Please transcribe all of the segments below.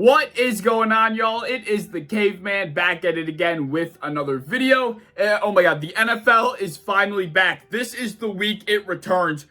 What is going on, y'all? It is the Caveman back at it again with another video. Oh my god, the NFL is finally back. This is the week it returns.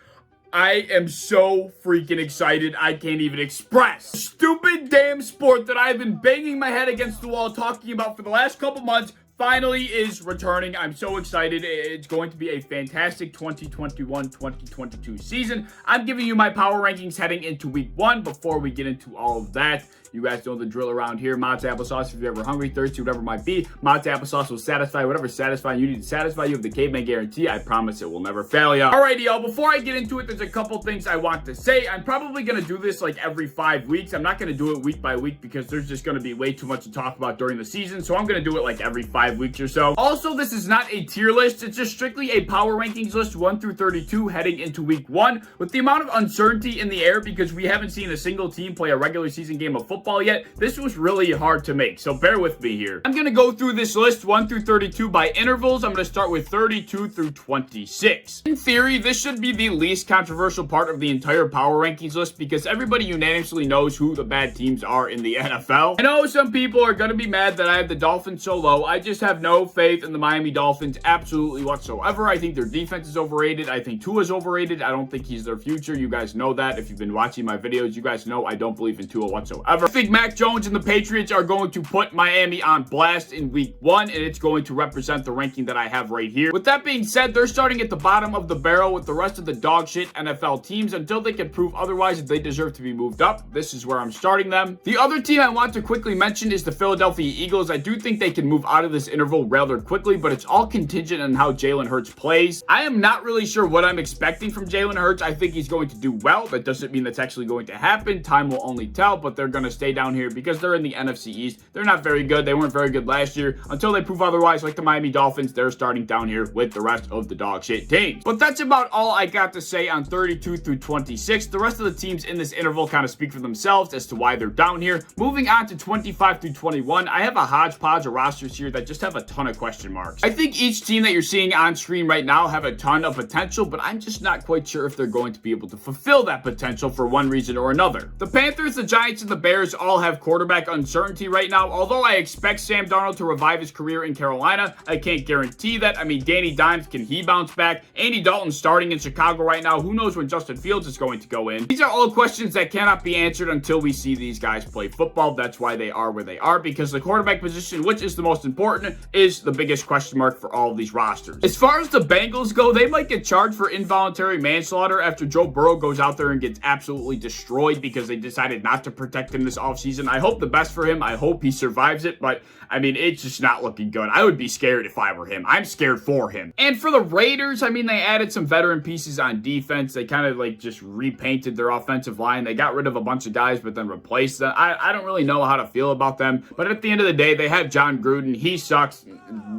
I am so freaking excited, I can't even express. Stupid damn sport that I've been banging my head against the wall talking about for the last couple months finally is returning. I'm so excited. It's going to be a fantastic 2021-2022 season. I'm giving you my power rankings heading into week 1. Before we get into all of that, you guys know the drill around here. Mott's applesauce, if you're ever hungry, thirsty, whatever it might be. Mott's applesauce will satisfy whatever's satisfying you need to satisfy. You have the Caveman guarantee. I promise it will never fail you. Alrighty, y'all. Before I get into it, there's a couple things I want to say. I'm probably going to do this like every 5 weeks. I'm not going to do it week by week because there's just going to be way too much to talk about during the season. So I'm going to do it like every 5 weeks or so. Also, this is not a tier list. It's just strictly a power rankings list 1 through 32 heading into week 1. With the amount of uncertainty in the air because we haven't seen a single team play a regular season game of football yet, this was really hard to make, so bear with me here. I'm going to go through this list 1 through 32 by intervals. I'm going to start with 32 through 26. In theory, this should be the least controversial part of the entire power rankings list because everybody unanimously knows who the bad teams are in the NFL. I know some people are going to be mad that I have the Dolphins so low. I just have no faith in the Miami Dolphins absolutely whatsoever. I think their defense is overrated. I think Tua is overrated. I don't think he's their future. You guys know that. If you've been watching my videos, you guys know I don't believe in Tua whatsoever. I think Mac Jones and the Patriots are going to put Miami on blast in week 1, and it's going to represent the ranking that I have right here. With that being said, they're starting at the bottom of the barrel with the rest of the dog shit NFL teams until they can prove otherwise that they deserve to be moved up. This is where I'm starting them. The other team I want to quickly mention is the Philadelphia Eagles. I do think they can move out of this interval rather quickly, but it's all contingent on how Jalen Hurts plays. I am not really sure what I'm expecting from Jalen Hurts. I think he's going to do well. That doesn't mean that's actually going to happen. Time will only tell, but they're going to stay down here because they're in the NFC East. They're not very good. They weren't very good last year. Until they prove otherwise, like the Miami Dolphins, they're starting down here with the rest of the dog shit teams. But that's about all I got to say on 32 through 26. The rest of the teams in this interval kind of speak for themselves as to why they're down here. Moving on to 25 through 21, I have a hodgepodge of rosters here that just have a ton of question marks. I think each team that you're seeing on screen right now have a ton of potential, but I'm just not quite sure if they're going to be able to fulfill that potential for one reason or another. The Panthers, the Giants, and the Bears all have quarterback uncertainty right now. Although I expect Sam Darnold to revive his career in Carolina, I can't guarantee that. I mean, Danny Dimes, can he bounce back? Andy Dalton's starting in Chicago right now. Who knows when Justin Fields is going to go in? These are all questions that cannot be answered until we see these guys play football. That's why they are where they are, because the quarterback position, which is the most important, is the biggest question mark for all of these rosters. As far as the Bengals go, they might get charged for involuntary manslaughter after Joe Burrow goes out there and gets absolutely destroyed because they decided not to protect him this offseason. I hope the best for him. I hope he survives it, but I mean, it's just not looking good. I would be scared if I were him. I'm scared for him. And for the Raiders, I mean, they added some veteran pieces on defense. They kind of like just repainted their offensive line. They got rid of a bunch of guys, but then replaced them. I don't really know how to feel about them, but at the end of the day, they have John Gruden. He sucks.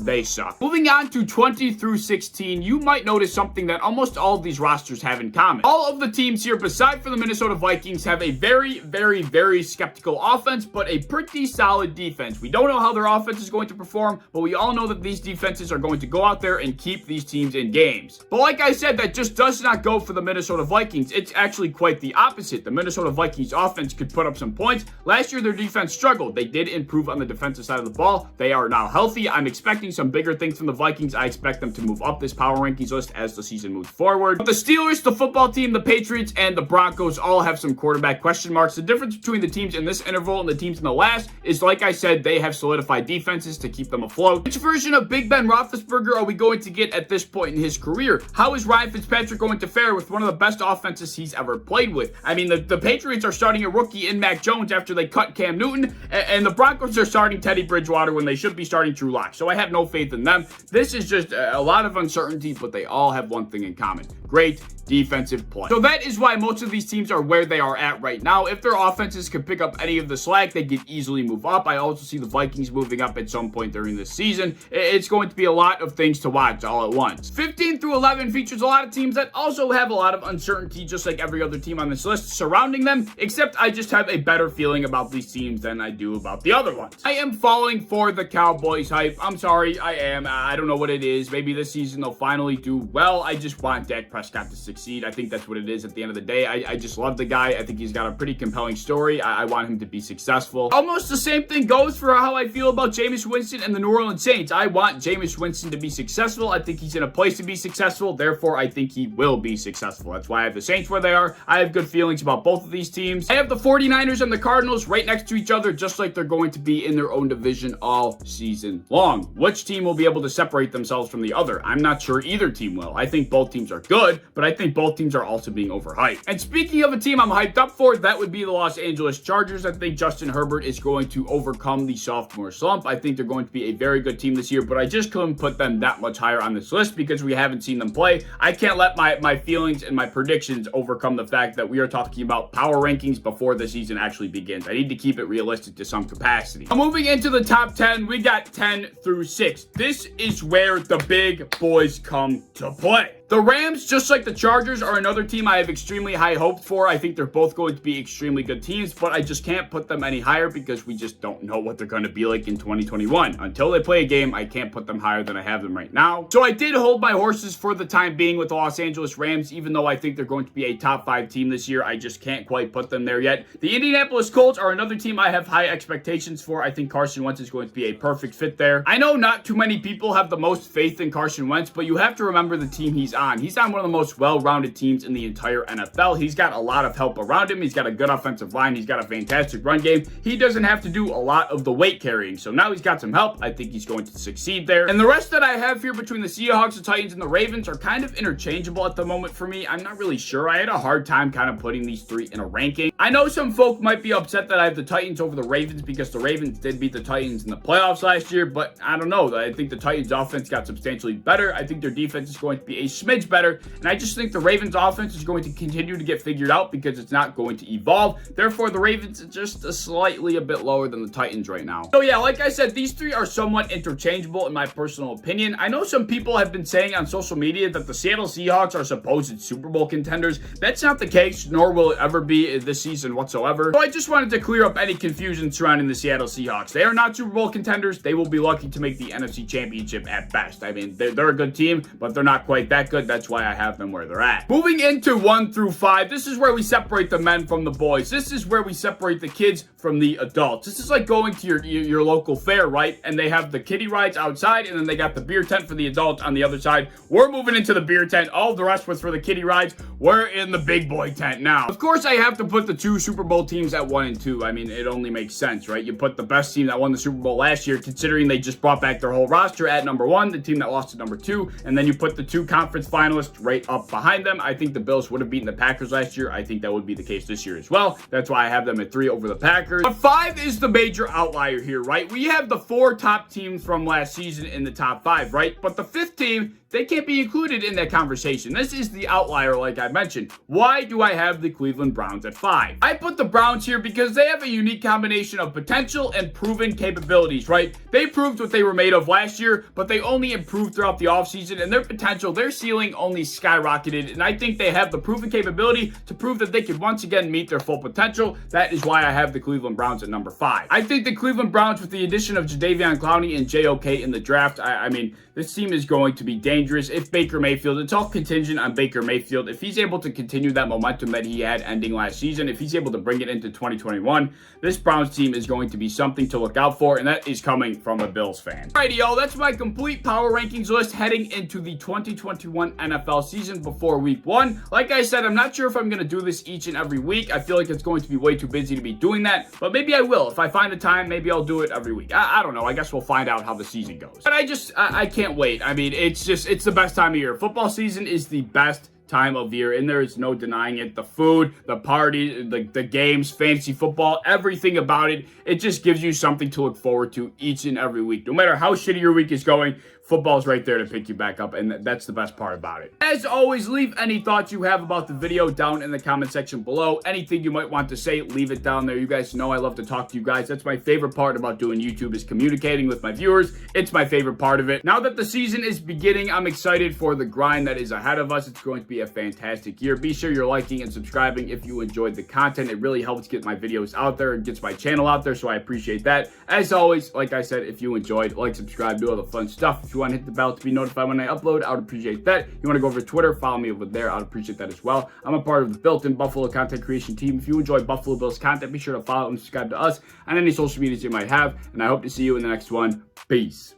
They suck. Moving on to 20 through 16, you might notice something that almost all of these rosters have in common. All of the teams here, beside for the Minnesota Vikings, have a very, very, very skeptical offense, but a pretty solid defense. We don't know how their offense is going to perform, but we all know that these defenses are going to go out there and keep these teams in games. But like I said, that just does not go for the Minnesota Vikings. It's actually quite the opposite. The Minnesota Vikings offense could put up some points. Last year, their defense struggled. They did improve on the defensive side of the ball. They are now healthy. I'm expecting some bigger things from the Vikings. I expect them to move up this power rankings list as the season moves forward. But the Steelers, the football team, the Patriots, and the Broncos all have some quarterback question marks. The difference between the teams in this interval and the teams in the last is, like I said, they have solidified defenses to keep them afloat. Which version of Big Ben Roethlisberger are we going to get at this point in his career? How is Ryan Fitzpatrick going to fare with one of the best offenses he's ever played with? I mean, the Patriots are starting a rookie in Mac Jones after they cut Cam Newton, and the Broncos are starting Teddy Bridgewater when they should be starting Drew Lock. So I have no faith in them. This is just a lot of uncertainty, but they all have one thing in common: great defensive play. So that is why most of these teams are where they are at right now. If their offenses could pick up any of the slack, they could easily move up. I also see the Vikings moving up at some point during this season. It's going to be a lot of things to watch all at once. 15 through 11 features a lot of teams that also have a lot of uncertainty, just like every other team on this list surrounding them, except I just have a better feeling about these teams than I do about the other ones. I am falling for the Cowboys hype. I'm sorry, I am. I don't know what it is. Maybe this season they'll finally do well. I just want Dak Prescott Prescott to succeed. I think that's what it is at the end of the day. I just love the guy. I think he's got a pretty compelling story. I want him to be successful. Almost the same thing goes for how I feel about Jameis Winston and the New Orleans Saints. I want Jameis Winston to be successful. I think he's in a place to be successful. Therefore, I think he will be successful. That's why I have the Saints where they are. I have good feelings about both of these teams. I have the 49ers and the Cardinals right next to each other, just like they're going to be in their own division all season long. Which team will be able to separate themselves from the other? I'm not sure either team will. I think both teams are good, but I think both teams are also being overhyped. And speaking of a team I'm hyped up for, that would be the Los Angeles Chargers. I think Justin Herbert is going to overcome the sophomore slump. I think they're going to be a very good team this year, but I just couldn't put them that much higher on this list because we haven't seen them play. I can't let my feelings and my predictions overcome the fact that we are talking about power rankings before the season actually begins. I need to keep it realistic to some capacity. Now, moving into the top 10, we got 10 through 6. This is where the big boys come to play. The Rams, just like the Chargers, are another team I have extremely high hopes for. I think they're both going to be extremely good teams, but I just can't put them any higher because we just don't know what they're going to be like in 2021. Until they play a game, I can't put them higher than I have them right now. So I did hold my horses for the time being with the Los Angeles Rams, even though I think they're going to be a top 5 team this year. I just can't quite put them there yet. The Indianapolis Colts are another team I have high expectations for. I think Carson Wentz is going to be a perfect fit there. I know not too many people have the most faith in Carson Wentz, but you have to remember the team he's on. He's on one of the most well-rounded teams in the entire NFL. He's got a lot of help around him. He's got a good offensive line. He's got a fantastic run game. He doesn't have to do a lot of the weight carrying. So now he's got some help. I think he's going to succeed there. And the rest that I have here between the Seahawks, the Titans, and the Ravens are kind of interchangeable at the moment for me. I'm not really sure. I had a hard time kind of putting these three in a ranking. I know some folk might be upset that I have the Titans over the Ravens because the Ravens did beat the Titans in the playoffs last year, but I don't know. I think the Titans offense got substantially better. I think their defense is going to be a smidge better. And I just think the Ravens offense is going to continue to get figured out because it's not going to evolve. Therefore, the Ravens are just slightly a bit lower than the Titans right now. So yeah, like I said, these three are somewhat interchangeable in my personal opinion. I know some people have been saying on social media that the Seattle Seahawks are supposed Super Bowl contenders. That's not the case, nor will it ever be this season whatsoever. So I just wanted to clear up any confusion surrounding the Seattle Seahawks. They are not Super Bowl contenders. They will be lucky to make the NFC Championship at best. I mean, they're a good team, but they're not quite that good. That's why I have them where they're at. Moving into 1 through 5, this is where we separate the men from the boys. This is where we separate the kids from the adults. This is like going to your local fair, right? And they have the kiddie rides outside, and then they got the beer tent for the adults on the other side. We're moving into the beer tent. All the rest was for the kiddie rides. We're in the big boy tent now. Of course, I have to put the 2 Super Bowl teams at 1 and 2. I mean, it only makes sense, right? You put the best team that won the Super Bowl last year, considering they just brought back their whole roster, at number 1, the team that lost at number 2, and then you put the 2 conference finalists right up behind them. I think the Bills would have beaten the Packers last year. I think that would be the case this year as well. That's why I have them at 3 over the Packers. But 5 is the major outlier here, right? We have the 4 top teams from last season in the top 5, right? But the 5th team, they can't be included in that conversation. This is the outlier, like I mentioned. Why do I have the Cleveland Browns at 5? I put the Browns here because they have a unique combination of potential and proven capabilities, right? They proved what they were made of last year, but they only improved throughout the offseason, and their potential, their ceiling only skyrocketed, and I think they have the proven capability to prove that they could once again meet their full potential. That is why I have the Cleveland Browns at number 5. I think the Cleveland Browns, with the addition of Jadeveon Clowney and JOK in the draft, I mean, this team is going to be dangerous. If Baker Mayfield, it's all contingent on Baker Mayfield. If he's able to continue that momentum that he had ending last season, if he's able to bring it into 2021, this Browns team is going to be something to look out for, and that is coming from a Bills fan. Alrighty, y'all, that's my complete power rankings list heading into the 2021 NFL season before week 1. Like I said, I'm not sure if I'm going to do this each and every week. I feel like it's going to be way too busy to be doing that, but maybe I will. If I find the time, maybe I'll do it every week. I don't know. I guess we'll find out how the season goes. But I can't wait. I mean, it's the best time of year. Football season is the best time of year, and there is no denying it. The food, the party, the games, fantasy football, everything about it, it just gives you something to look forward to each and every week. No matter how shitty your week is going, football's right there to pick you back up, and that's the best part about it. As always, leave any thoughts you have about the video down in the comment section below. Anything you might want to say, leave it down there. You guys know I love to talk to you guys. That's my favorite part about doing YouTube, is communicating with my viewers. It's my favorite part of it. Now that the season is beginning, I'm excited for the grind that is ahead of us. It's going to be be a fantastic year. Be sure you're liking and subscribing if you enjoyed the content. It really helps get my videos out there and gets my channel out there, so I appreciate that. As always, like I said, if you enjoyed, like, subscribe, do all the fun stuff. If you want to hit the bell to be notified when I upload, I would appreciate that. You want to go over to Twitter, follow me over there. I would appreciate that as well. I'm a part of the Built-in Buffalo content creation team. If you enjoy Buffalo Bills content, be sure to follow and subscribe to us on any social medias you might have, and I hope to see you in the next one. Peace.